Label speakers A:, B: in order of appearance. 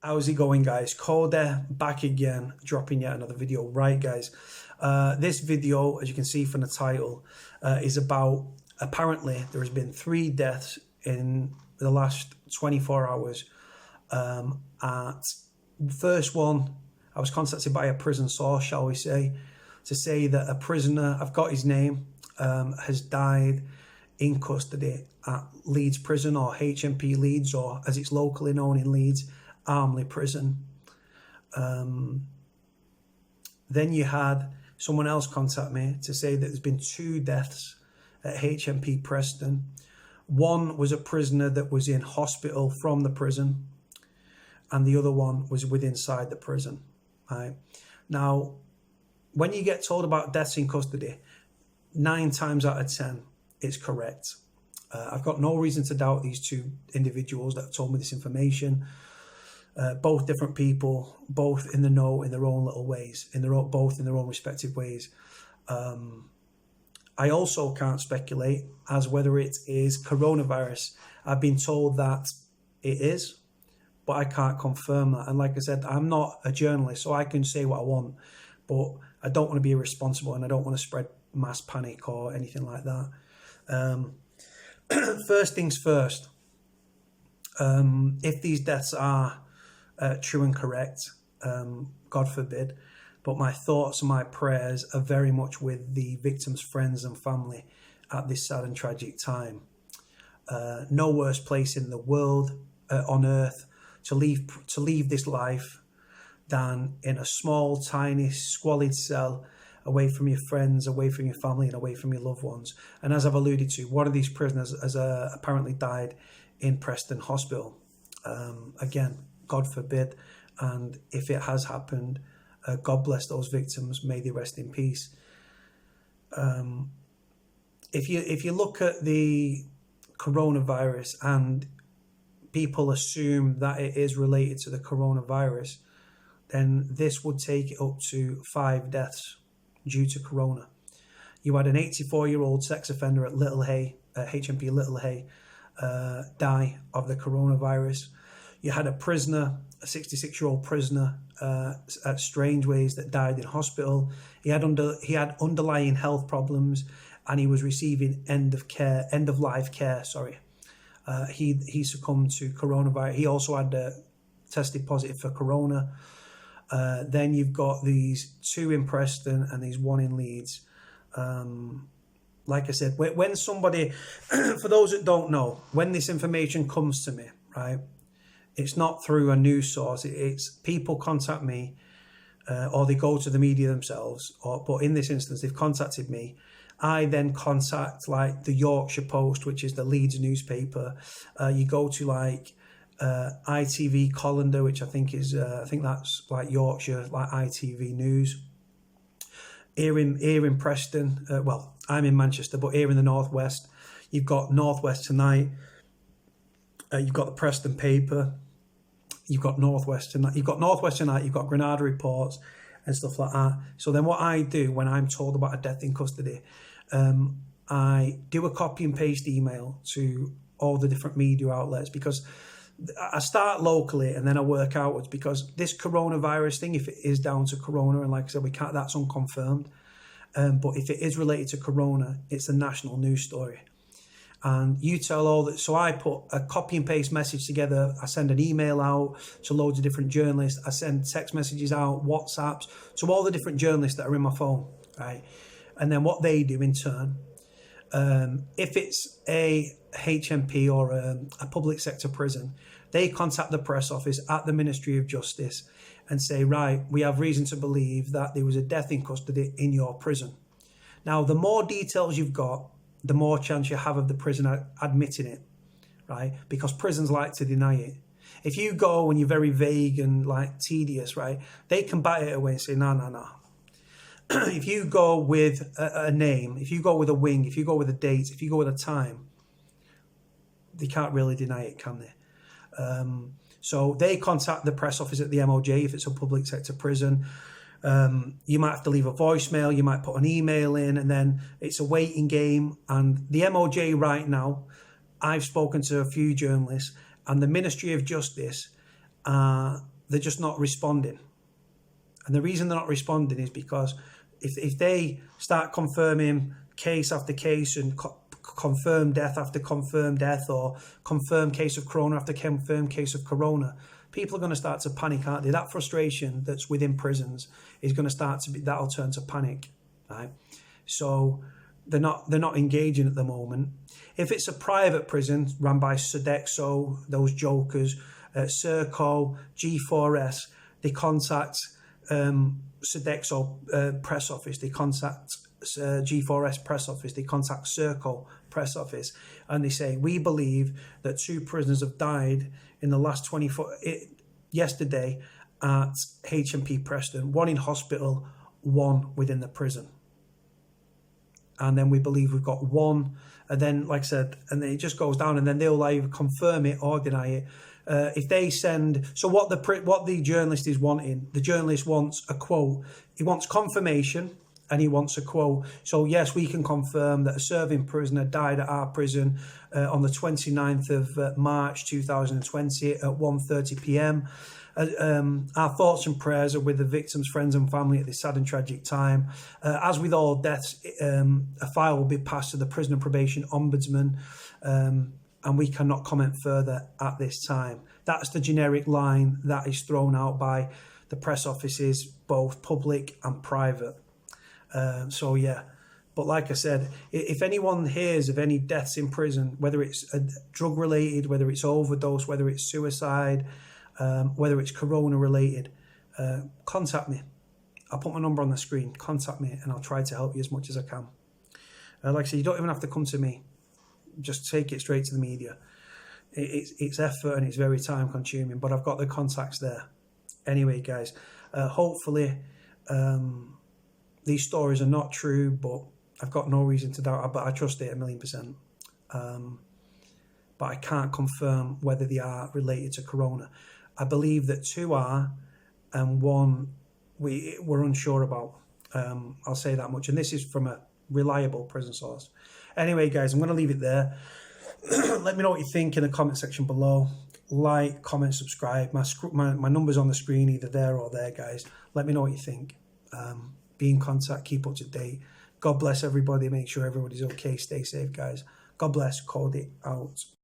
A: How's it going, guys? Cody back again, dropping yet another video. Right, guys, this video, as you can see from the title, is about, apparently there has been 3 deaths in the last 24 hours. At the first one, I was contacted by a prison source, shall we say, to say that a prisoner, I've got his name, has died in custody at Leeds prison, or HMP Leeds, or as it's locally known in Leeds, Armley prison. Then you had someone else contact me to say that there's been 2 deaths at HMP Preston. One was a prisoner that was in hospital from the prison, and the other one was inside the prison. Right now, when you get told about deaths in custody, 9 times out of 10 it's correct. I've got no reason to doubt these 2 individuals that have told me this information. Both different people, both in the know in their own little ways, both in their own respective ways. I also can't speculate as whether it is coronavirus. I've been told that it is, but I can't confirm that. And like I said, I'm not a journalist, so I can say what I want, but I don't want to be irresponsible, and I don't want to spread mass panic or anything like that. First things first, if these deaths are true and correct, God forbid, but my thoughts and my prayers are very much with the victims' friends and family at this sad and tragic time. No worse place in the world, on earth, to leave this life than in a small, tiny, squalid cell, away from your friends, away from your family, and away from your loved ones. And as I've alluded to, one of these prisoners has apparently died in Preston Hospital. Again, God forbid, and if it has happened, God bless those victims, may they rest in peace. If you look at the coronavirus and people assume that it is related to the coronavirus, then this would take it up to 5 deaths due to corona. You had an 84-year-old sex offender at Lachey, HMP Lachey, die of the coronavirus. You had a prisoner, a 66-year-old prisoner at Strangeways, that died in hospital. He had underlying health problems, and he was receiving end of life care. He succumbed to coronavirus. He also had tested positive for corona. Then you've got these 2 in Preston and these 1 in Leeds. Like I said, when somebody, for those that don't know, when this information comes to me, right, it's not through a news source. It's people contact me, or they go to the media themselves. But in this instance, they've contacted me. I then contact like the Yorkshire Post, which is the Leeds newspaper. You go to like ITV Colander, which I think that's like Yorkshire, like ITV News. Here in Preston, well, I'm in Manchester, but here in the Northwest, you've got Northwest Tonight. You've got the Preston paper. You've got Northwest Tonight. You've got Granada Reports and stuff like that. So then what I do when I'm told about a death in custody, I do a copy and paste email to all the different media outlets, because I start locally and then I work outwards, because this coronavirus thing, if it is down to corona, and like I said, that's unconfirmed, but if it is related to corona, it's a national news story. And you tell all that. So I put a copy and paste message together. I send an email out to loads of different journalists. I send text messages out, WhatsApps, to all the different journalists that are in my phone, right? And then what they do in turn, if it's a HMP or a public sector prison, they contact the press office at the Ministry of Justice and say, right, we have reason to believe that there was a death in custody in your prison. Now, the more details you've got, the more chance you have of the prison admitting it, right? Because prisons like to deny it. If you go and you're very vague and like tedious, right, they can bat it away and say, no. If you go with a name, if you go with a wing, if you go with a date, if you go with a time, they can't really deny it, can they? So they contact the press office at the MOJ if it's a public sector prison. You might have to leave a voicemail, you might put an email in, and then it's a waiting game. And the MOJ right now, I've spoken to a few journalists, and the Ministry of Justice are they're just not responding. And the reason they're not responding is because if they start confirming case after case and confirm death after confirmed death, or confirmed case of corona after confirmed case of corona, people are going to start to panic, aren't they? That frustration that's within prisons is going to start to be, that'll turn to panic, right? So they're not engaging at the moment. If it's a private prison run by Sodexo, those jokers, Serco, G4S, they contact Sodexo press office, they contact G4S press office, they contact Serco press office, and they say, we believe that 2 prisoners have died in the last 24 yesterday at HMP Preston, 1 in hospital, 1 within the prison. And then we believe we've got 1, and then, like I said, and then it just goes down, and then they'll either confirm it or deny it. If they send, so what the journalist is wanting, the journalist wants a quote. He wants confirmation, and he wants a quote. So yes, we can confirm that a serving prisoner died at our prison on the 29th of March 2020 at 1:30 p.m. Our thoughts and prayers are with the victims' friends and family at this sad and tragic time. As with all deaths, a file will be passed to the Prison and Probation Ombudsman, and we cannot comment further at this time. That's the generic line that is thrown out by the press offices, both public and private. So yeah, but like I said, if anyone hears of any deaths in prison, whether it's drug related, whether it's overdose, whether it's suicide, whether it's corona related, contact me. I'll put my number on the screen. Contact me and I'll try to help you as much as I can. Like I said, you don't even have to come to me. Just take it straight to the media. It's effort and it's very time consuming, but I've got the contacts there. Anyway, guys, hopefully these stories are not true, but I've got no reason to doubt it, but I trust it 1,000,000%. But I can't confirm whether they are related to corona. I believe that 2 are, and 1 we're unsure about. I'll say that much. And this is from a reliable prison source. Anyway, guys, I'm going to leave it there. Let me know what you think in the comment section below. Like, comment, subscribe. My number's on the screen, either there or there, guys. Let me know what you think. Be in contact, keep up to date. God bless everybody. Make sure everybody's okay. Stay safe, guys. God bless. Cody out.